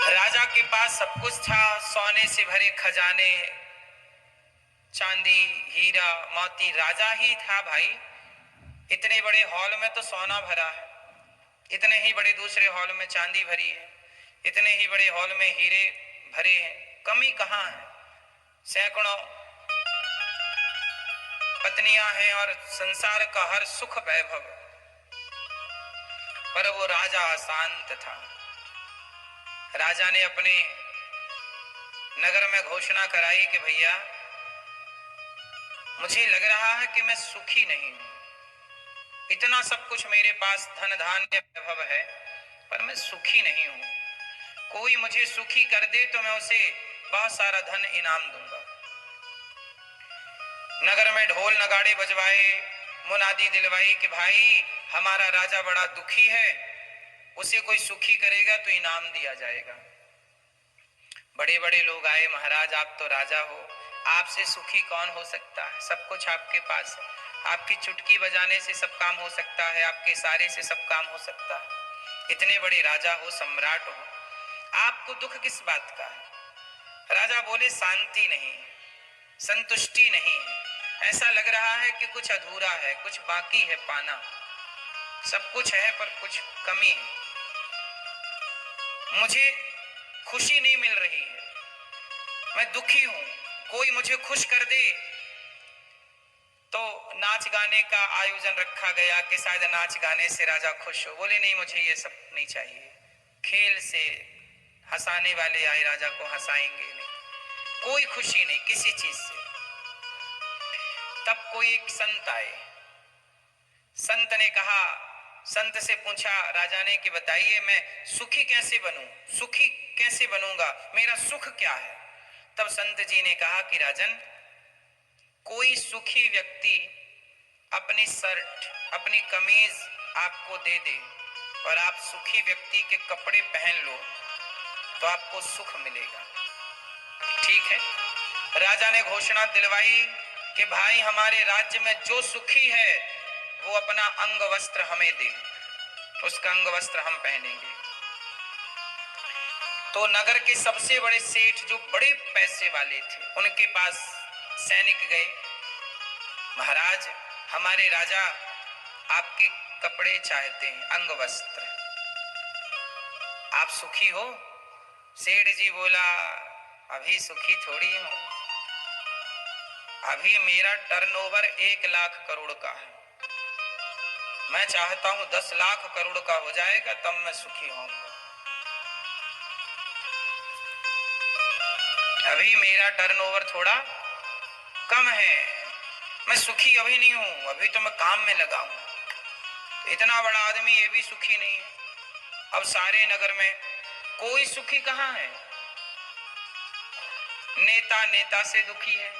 राजा के पास सब कुछ था, सोने से भरे खजाने, चांदी, हीरा मोती। राजा ही था भाई। इतने बड़े हॉल में तो सोना भरा है, इतने ही बड़े दूसरे हॉल में चांदी भरी है, इतने ही बड़े हॉल में हीरे भरे हैं, कमी कहाँ है। सैकड़ों पत्नियां हैं और संसार का हर सुख वैभव, पर वो राजा अशांत था। राजा ने अपने नगर में घोषणा कराई कि भैया, मुझे लग रहा है कि मैं सुखी नहीं हूं। इतना सब कुछ मेरे पास धन धान्य वैभव है, पर मैं सुखी नहीं हूं। कोई मुझे सुखी कर दे तो मैं उसे बहुत सारा धन इनाम दूंगा। नगर में ढोल नगाड़े बजवाए, मुनादी दिलवाई कि भाई हमारा राजा बड़ा दुखी है, उसे कोई सुखी करेगा तो इनाम दिया जाएगा। बड़े बड़े लोग आए, महाराज आप तो राजा हो, आपसे सुखी कौन हो सकता है, सब कुछ आपके पास है, आपकी चुटकी बजाने से सब काम हो सकता है, आपके इशारे से सब काम हो सकता है, इतने बड़े राजा हो, सम्राट हो, आपको दुख किस बात का है। राजा बोले शांति नहीं, संतुष्टि नहीं है, ऐसा लग रहा है कि कुछ अधूरा है, कुछ बाकी है पाना। सब कुछ है पर कुछ कमी है, मुझे खुशी नहीं मिल रही है, मैं दुखी हूं। कोई मुझे खुश कर दे। तो नाच गाने का आयोजन रखा गया कि शायद नाच गाने से राजा खुश हो। बोले नहीं, मुझे ये सब नहीं चाहिए। खेल से हंसाने वाले आए, राजा को हंसाएंगे नहीं, कोई खुशी नहीं किसी चीज से। तब कोई एक संत आए, संत ने कहा, संत से पूछा राजा ने कि बताइए मैं सुखी कैसे बनूं, सुखी कैसे बनूंगा, मेरा सुख क्या है। तब संत जी ने कहा कि राजन, कोई सुखी व्यक्ति अपनी शर्ट, अपनी कमीज आपको दे दे और आप सुखी व्यक्ति के कपड़े पहन लो तो आपको सुख मिलेगा। ठीक है। राजा ने घोषणा दिलवाई कि भाई हमारे राज्य में जो सुखी है वो अपना अंग वस्त्र हमें दे, उसका अंग वस्त्र हम पहनेंगे। तो नगर के सबसे बड़े सेठ जो बड़े पैसे वाले थे, उनके पास सैनिक गए, महाराज हमारे राजा आपके कपड़े चाहते हैं, अंग वस्त्र, आप सुखी हो। सेठ जी बोला, अभी सुखी थोड़ी हूं, अभी मेरा टर्नओवर 1 लाख करोड़ का है, मैं चाहता हूं 10 लाख करोड़ का हो जाएगा तब मैं सुखी होऊंगा। अभी मेरा टर्नओवर थोड़ा कम है, मैं सुखी अभी नहीं हूं, अभी तो मैं काम में लगा हूं। इतना बड़ा आदमी ये भी सुखी नहीं है। अब सारे नगर में कोई सुखी कहां है। नेता नेता से दुखी है,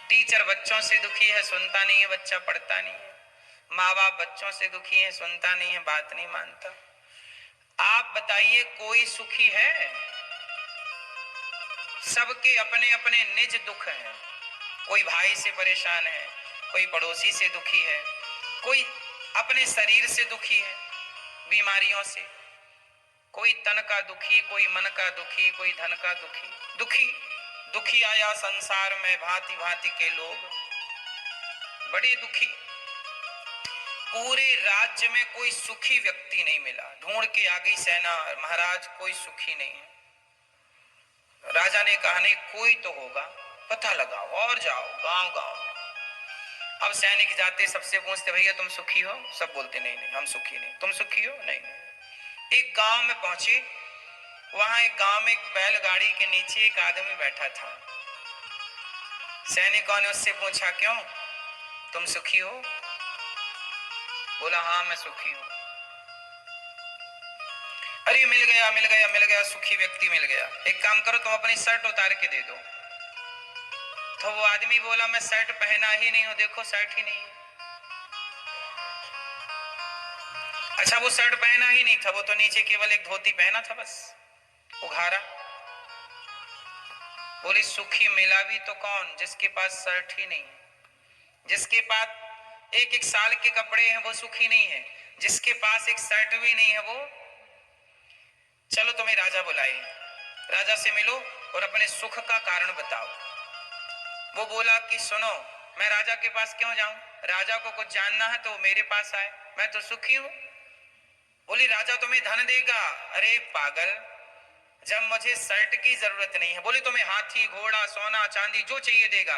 टीचर बच्चों से दुखी है, सुनता नहीं है, बच्चा पढ़ता नहीं है, माँ बाप बच्चों से दुखी है, सुनता नहीं है, बात नहीं मानता। आप बताइए कोई सुखी है। सबके अपने अपने निज दुख हैं। कोई भाई से परेशान है, कोई पड़ोसी से दुखी है, कोई अपने शरीर से दुखी है, बीमारियों से, कोई तन का दुखी, कोई मन का दुखी, कोई धन का दुखी। दुखी दुखी आया संसार में भांति भांति के लोग, बड़े दुखी। पूरे राज्य में कोई सुखी व्यक्ति नहीं मिला। ढूंढ के आ गई सेना, महाराज कोई सुखी नहीं है। राजा ने कहा नहीं, कोई तो होगा, पता लगाओ और जाओ गांव गांव में। अब सैनिक जाते, सबसे पूछते भैया तुम सुखी हो, सब बोलते नहीं नहीं हम सुखी नहीं। तुम सुखी हो, नहीं नहीं। एक गांव में पहुंचे, वहां एक गांव में एक बैलगाड़ी के नीचे एक आदमी बैठा था। सैनिकों ने उससे पूछा क्यों तुम सुखी हो। बोला हाँ मैं सुखी हूं। अरे मिल गया मिल गया मिल गया, सुखी व्यक्ति मिल गया। एक काम करो तुम अपनी शर्ट उतार के दे दो। तो वो आदमी बोला मैं शर्ट पहना ही नहीं हूं, देखो शर्ट ही नहीं है। अच्छा वो शर्ट पहना ही नहीं था, वो तो नीचे केवल एक धोती पहना था बस, उघारा। बोले सुखी मिला भी तो कौन, जिसके पास शर्ट ही नहीं है, जिसके पास एक एक साल के कपड़े हैं वो सुखी नहीं है, जिसके पास एक शर्ट भी नहीं है वो चलो तुम्हें राजा बुलाए, राजा से मिलो और अपने सुख का कारण बताओ। वो बोला कि सुनो, मैं राजा के पास क्यों जाऊं, राजा को कुछ जानना है तो मेरे पास आए, मैं तो सुखी हूं। बोली राजा तुम्हें धन देगा। अरे पागल, जब मुझे शर्ट की जरूरत नहीं है। बोले तुम्हें हाथी घोड़ा सोना चांदी जो चाहिए देगा।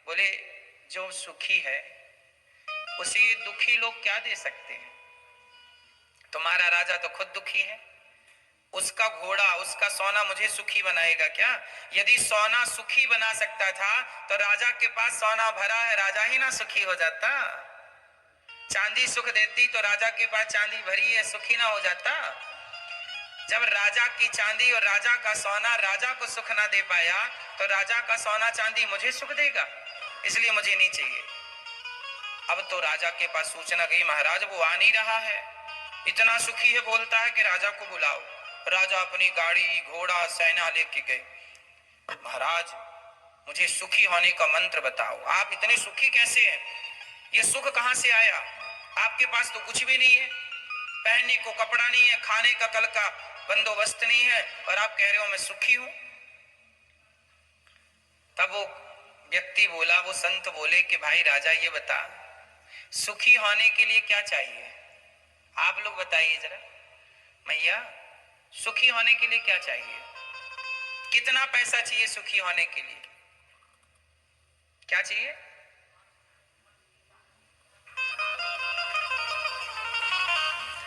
बोले जो सुखी है उसे दुखी लोग क्या दे सकते हैं, तुम्हारा राजा तो खुद दुखी है, उसका घोड़ा उसका सोना मुझे सुखी बनाएगा क्या? यदि सोना सुखी बना सकता था तो राजा के पास सोना भरा है, राजा ही ना सुखी हो जाता। चांदी सुख देती तो राजा के पास चांदी भरी है, सुखी ना हो जाता। जब राजा की चांदी और राजा का सोना राजा को सुख ना दे पाया तो राजा का सोना चांदी मुझे सुख देगा, इसलिए मुझे नहीं चाहिए। अब तो राजा के पास सूचना गई, महाराज वो आ नहीं रहा है, इतना सुखी है, बोलता है कि राजा को बुलाओ। राजा अपनी गाड़ी घोड़ा सेना लेके गए। महाराज मुझे सुखी होने का मंत्र बताओ, आप इतने सुखी कैसे हैं, ये सुख कहां से आया? आपके पास तो कुछ भी नहीं है, पहनने को कपड़ा नहीं है, खाने का कल का बंदोबस्त नहीं है, और आप कह रहे हो मैं सुखी हूं। तब वो व्यक्ति बोला, वो संत बोले कि भाई राजा ये बता, सुखी होने के लिए क्या चाहिए? आप लोग बताइए जरा, मैया सुखी होने के लिए क्या चाहिए? कितना पैसा चाहिए सुखी होने के लिए? क्या चाहिए?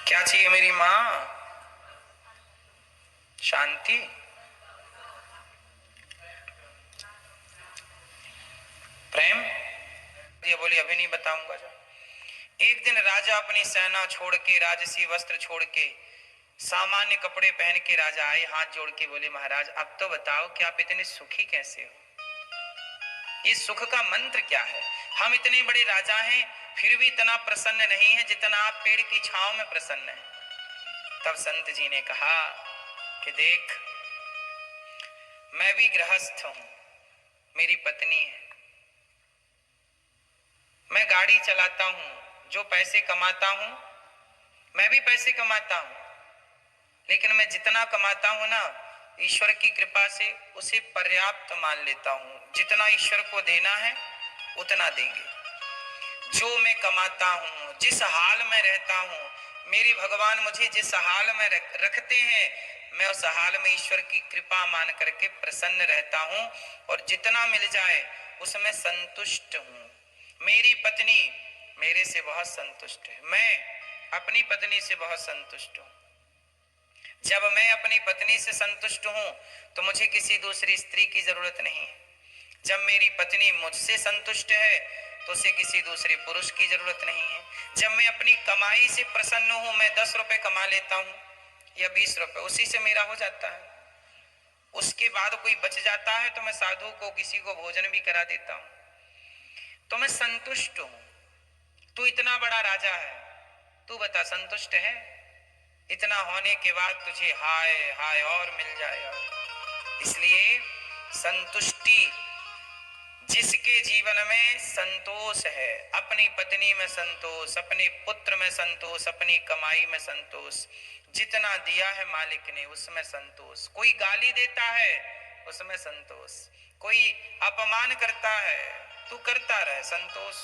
क्या चाहिए मेरी मां? शांति, प्रेम। ये बोली अभी नहीं बताऊंगा। एक दिन राजा अपनी सेना छोड़ के, राजसी वस्त्र छोड़ के, सामान्य कपड़े पहन के राजा आए, हाथ जोड़ के बोले महाराज अब तो बताओ कि आप इतने सुखी कैसे हो, इस सुख का मंत्र क्या है? हम इतने बड़े राजा हैं फिर भी इतना प्रसन्न नहीं है जितना आप पेड़ की छांव में प्रसन्न हैं। तब संत जी ने कहा कि देख, मैं भी गृहस्थ हूं, मेरी पत्नी है, मैं गाड़ी चलाता हूं, जो पैसे कमाता हूं मैं भी पैसे कमाता हूं, लेकिन मैं जितना कमाता हूं ना ईश्वर की कृपा से उसे पर्याप्त मान लेता हूं, जितना ईश्वर को देना है उतना देंगे। जो मैं कमाता हूं, जिस हाल में रहता हूं, मेरे भगवान मुझे जिस हाल में रखते हैं, मैं उस हाल में ईश्वर की कृपा मान करके प्रसन्न रहता हूं, और जितना मिल जाए उसमें संतुष्ट हूं। मेरी पत्नी मेरे से बहुत संतुष्ट है, मैं अपनी पत्नी से बहुत संतुष्ट हूं। जब मैं अपनी पत्नी से संतुष्ट हूं तो मुझे किसी दूसरी स्त्री की जरूरत नहीं है। जब मेरी पत्नी मुझसे संतुष्ट है तो उसे किसी दूसरे पुरुष की जरूरत नहीं है। जब मैं अपनी कमाई से प्रसन्न हूं, मैं 10 रुपए कमा लेता हूं या 20 रुपए, उसी से मेरा हो जाता है। उसके बाद कोई बच जाता है तो मैं साधु को किसी को भोजन भी करा देता हूं, तो मैं संतुष्ट हूं। तू इतना बड़ा राजा है, तू बता संतुष्ट है? इतना होने के बाद तुझे हाय हाय और मिल जाएगा। इसलिए संतुष्टि, जिसके जीवन में संतोष है, अपनी पत्नी में संतोष, अपने पुत्र में संतोष, अपनी कमाई में संतोष, जितना दिया है मालिक ने उसमें संतोष, कोई गाली देता है उसमें संतोष, कोई अपमान करता है तू करता रहे संतोष,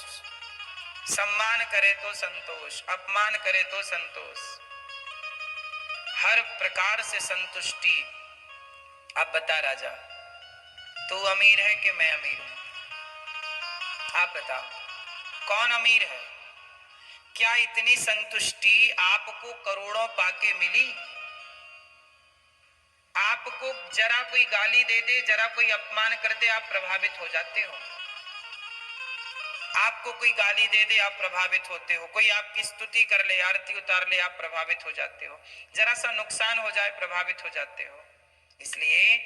सम्मान करे तो संतोष, अपमान करे तो संतोष, हर प्रकार से संतुष्टि। अब बता राजा, तू अमीर है कि मैं अमीर हूं? आप बताओ कौन अमीर है? क्या इतनी संतुष्टि आपको करोड़ों पाके मिली? आपको जरा कोई गाली दे दे, जरा कोई अपमान कर दे, आप प्रभावित हो जाते हो। आपको कोई गाली दे दे आप प्रभावित होते हो, कोई आपकी स्तुति कर ले, आरती उतार ले, आप प्रभावित हो जाते हो, जरा सा नुकसान हो जाए प्रभावित हो जाते हो। इसलिए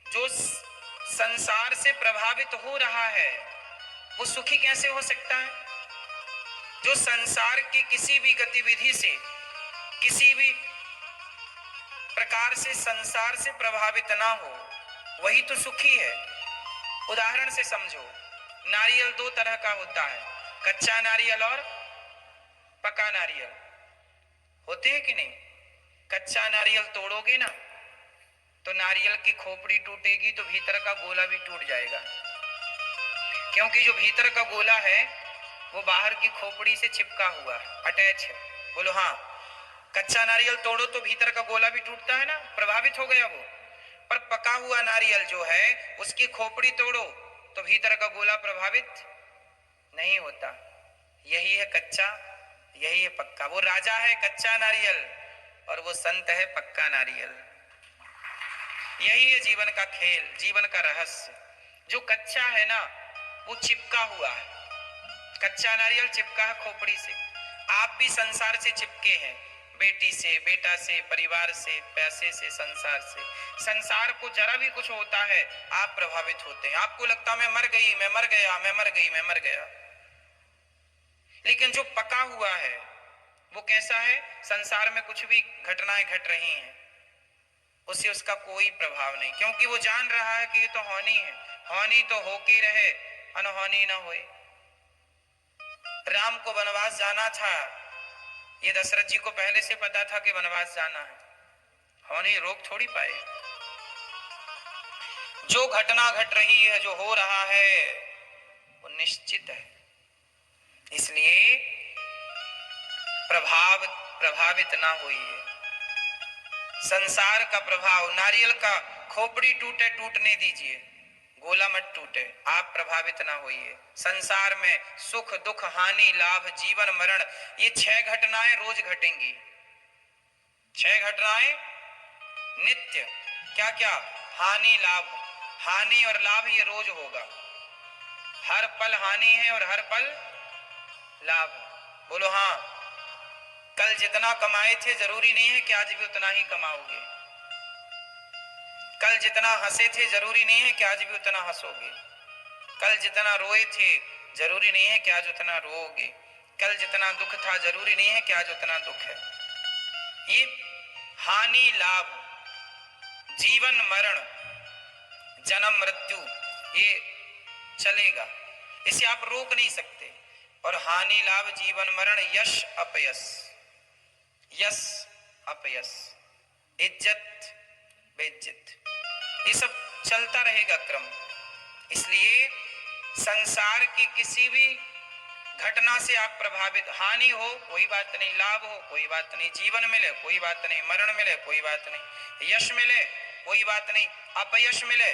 जो संसार से प्रभावित हो रहा है वो सुखी कैसे हो सकता है? जो संसार की किसी भी गतिविधि से, किसी भी प्रकार से संसार से प्रभावित ना हो वही तो सुखी है। उदाहरण से समझो, नारियल दो तरह का होता है, कच्चा नारियल और पका नारियल, होते हैं कि नहीं? कच्चा नारियल तोड़ोगे ना तो नारियल की खोपड़ी टूटेगी तो भीतर का गोला भी टूट जाएगा, क्योंकि जो भीतर का गोला है वो बाहर की खोपड़ी से चिपका हुआ है, अटैच है। बोलो हाँ। कच्चा नारियल तोड़ो तो भीतर का गोला भी टूटता है ना, प्रभावित हो गया वो। पर पका हुआ नारियल जो है उसकी खोपड़ी तोड़ो तो भीतर का गोला प्रभावित नहीं होता। यही है कच्चा, यही है पक्का। वो राजा है कच्चा नारियल और वो संत है पक्का नारियल। यही है जीवन का खेल, जीवन का रहस्य। जो कच्चा है ना वो चिपका हुआ है, कच्चा नारियल चिपका है खोपड़ी से। आप भी संसार से चिपके हैं, बेटी से, बेटा से, परिवार से, पैसे से, संसार से। संसार को जरा भी कुछ होता है आप प्रभावित होते हैं। आपको लगता मैं मर गई, मैं मर गया, मैं मर गई, मैं मर गया। लेकिन जो पका हुआ है वो कैसा है? संसार में कुछ भी घटनाएं घट रही हैं उससे उसका कोई प्रभाव नहीं, क्योंकि वो जान रहा है कि ये तो होनी है, होनी तो होके रहे, अनहोनी ना होए। राम को वनवास जाना था, ये दशरथ जी को पहले से पता था कि वनवास जाना है, होनी रोक थोड़ी पाए। जो घटना घट रही है, जो हो रहा है वो निश्चित है, इसलिए प्रभावित ना होइए। संसार का प्रभाव, नारियल का खोपड़ी टूटे टूटने दीजिए, गोला मत टूटे, आप प्रभावित ना होइए। संसार में सुख दुख हानि लाभ जीवन मरण ये 6 घटनाएं रोज घटेंगी। 6 घटनाएं नित्य। क्या क्या? हानि लाभ, हानि और लाभ ये रोज होगा। हर पल हानि है और हर पल लाभ है। बोलो हाँ। कल जितना कमाए थे जरूरी नहीं है कि आज भी उतना ही कमाओगे। कल जितना हंसे थे जरूरी नहीं है कि आज भी उतना हंसोगे। कल जितना रोए थे जरूरी नहीं है कि आज उतना रोओगे। कल जितना दुख था जरूरी नहीं है कि आज उतना दुख है। ये हानि लाभ, जीवन मरण, जन्म मृत्यु ये चलेगा, इसे आप रोक नहीं सकते। और हानि लाभ जीवन मरण, यश अपयश, यश अपयश, इज्जत बेइज्जत, ये सब चलता रहेगा क्रम। इसलिए संसार की किसी भी घटना से आप प्रभावित, हानि हो कोई बात नहीं, लाभ हो कोई बात नहीं, जीवन मिले कोई बात नहीं, मरण मिले कोई बात नहीं, यश मिले कोई बात नहीं, अपयश मिले,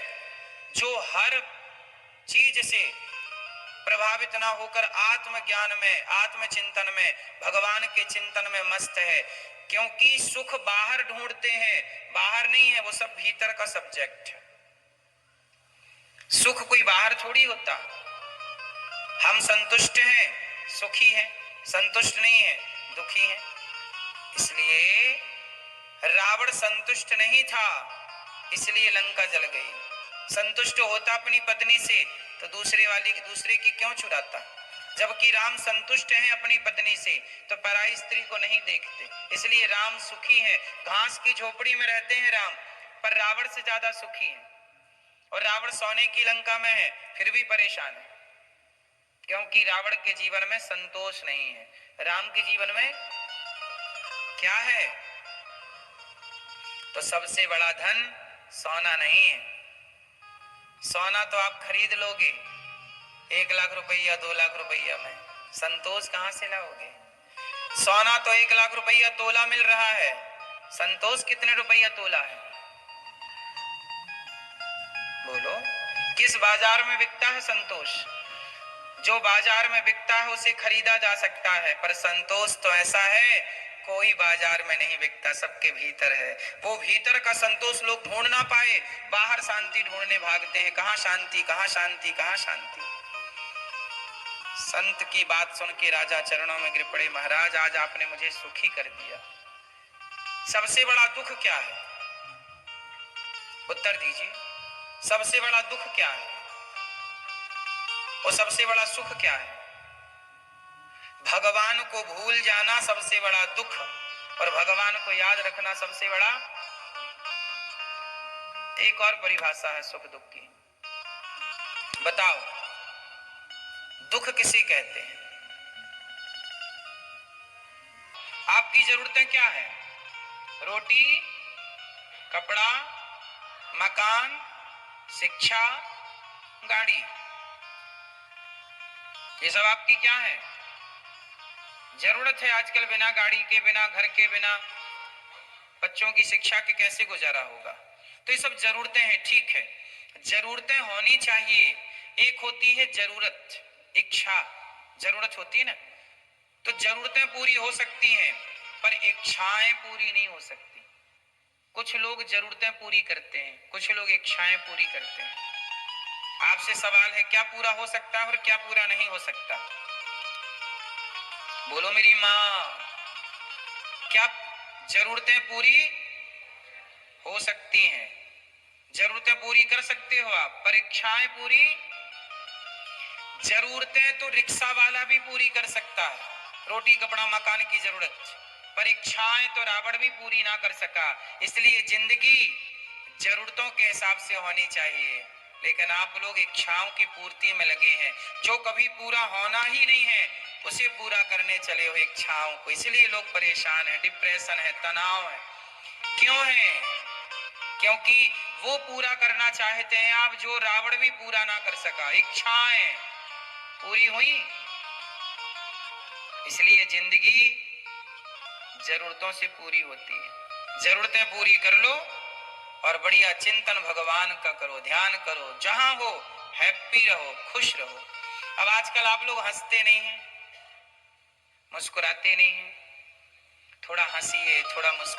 जो हर चीज से प्रभावित ना होकर आत्मज्ञान में, आत्मचिंतन में, भगवान के चिंतन में मस्त है। क्योंकि सुख बाहर ढूंढते हैं, बाहर नहीं है, वो सब भीतर का सब्जेक्ट है। सुख कोई बाहर थोड़ी होता। हम संतुष्ट हैं, सुखी हैं, संतुष्ट नहीं है, दुखी हैं। इसलिए रावण संतुष्ट नहीं था, इसलिए लंका जल गई। संतुष्ट होता अपनी पत्नी से तो दूसरे की क्यों चुराता? जबकि राम संतुष्ट हैं अपनी पत्नी से तो पराई स्त्री को नहीं देखते, इसलिए राम सुखी हैं। घास की झोपड़ी में रहते हैं राम, पर रावण से ज्यादा सुखी हैं। और रावण सोने की लंका में है फिर भी परेशान है, क्योंकि रावण के जीवन में संतोष नहीं है। राम के जीवन में क्या है? तो सबसे बड़ा धन सोना नहीं है। सोना तो आप खरीद लोगे 1 लाख रुपया 2 लाख रुपया में, संतोष कहां से लाओगे? सोना तो 1 लाख रुपया तोला मिल रहा है, संतोष कितने रुपया तोला है? बोलो, किस बाजार में बिकता है संतोष? जो बाजार में बिकता है उसे खरीदा जा सकता है, पर संतोष तो ऐसा है कोई बाजार में नहीं बिकता, सबके भीतर है। वो भीतर का संतोष लोग ढूंढ ना पाए, बाहर शांति ढूंढने भागते हैं। कहाँ शांति, कहाँ शांति, कहाँ शांति? संत की बात सुन के राजा चरणों में गिर पड़े, महाराज आज आपने मुझे सुखी कर दिया। सबसे बड़ा दुख क्या है? उत्तर दीजिए, सबसे बड़ा दुख क्या है और सबसे बड़ा सुख क्या है? भगवान को भूल जाना सबसे बड़ा दुख और भगवान को याद रखना सबसे बड़ा। एक और परिभाषा है सुख दुख की, बताओ दुख किसे कहते हैं? आपकी जरूरतें क्या है? रोटी, कपड़ा, मकान, शिक्षा, गाड़ी, ये सब आपकी क्या है? जरूरत है। आजकल बिना गाड़ी के, बिना घर के, बिना बच्चों की शिक्षा के कैसे गुजारा होगा? तो ये सब जरूरतें हैं, ठीक है, जरूरतें होनी चाहिए। एक होती है जरूरत, इच्छा, जरूरत होती है ना, तो जरूरतें पूरी हो सकती हैं पर इच्छाएं पूरी नहीं हो सकती। कुछ लोग जरूरतें पूरी करते हैं, कुछ लोग इच्छाएं पूरी करते हैं। आपसे सवाल है, क्या पूरा हो सकता है और क्या पूरा नहीं हो सकता? बोलो मेरी माँ, क्या जरूरतें पूरी हो सकती हैं? जरूरतें पूरी कर सकते हो आप, पर इच्छाएं पूरी? जरूरतें तो रिक्शा वाला भी पूरी कर सकता है, रोटी, कपड़ा, मकान की जरूरत, पर इच्छाएं तो रावण भी पूरी ना कर सका। इसलिए जिंदगी जरूरतों के हिसाब से होनी चाहिए, लेकिन आप लोग इच्छाओं की पूर्ति में लगे हैं। जो कभी पूरा होना ही नहीं है उसे पूरा करने चले हो इच्छाओं को। इसलिए लोग परेशान हैं, डिप्रेशन है, तनाव है। क्यों है? क्योंकि वो पूरा करना चाहते हैं आप जो रावण भी पूरा ना कर सका। इच्छाएं पूरी हुई, इसलिए जिंदगी जरूरतों से पूरी होती है। जरूरतें पूरी कर लो और बढ़िया चिंतन भगवान का करो, ध्यान करो, जहां हो हैप्पी रहो, खुश रहो। अब आजकल आप लोग हंसते नहीं हैं, मुस्कुराते नहीं हैं। थोड़ा हंसिए, थोड़ा मुस्कुराइए।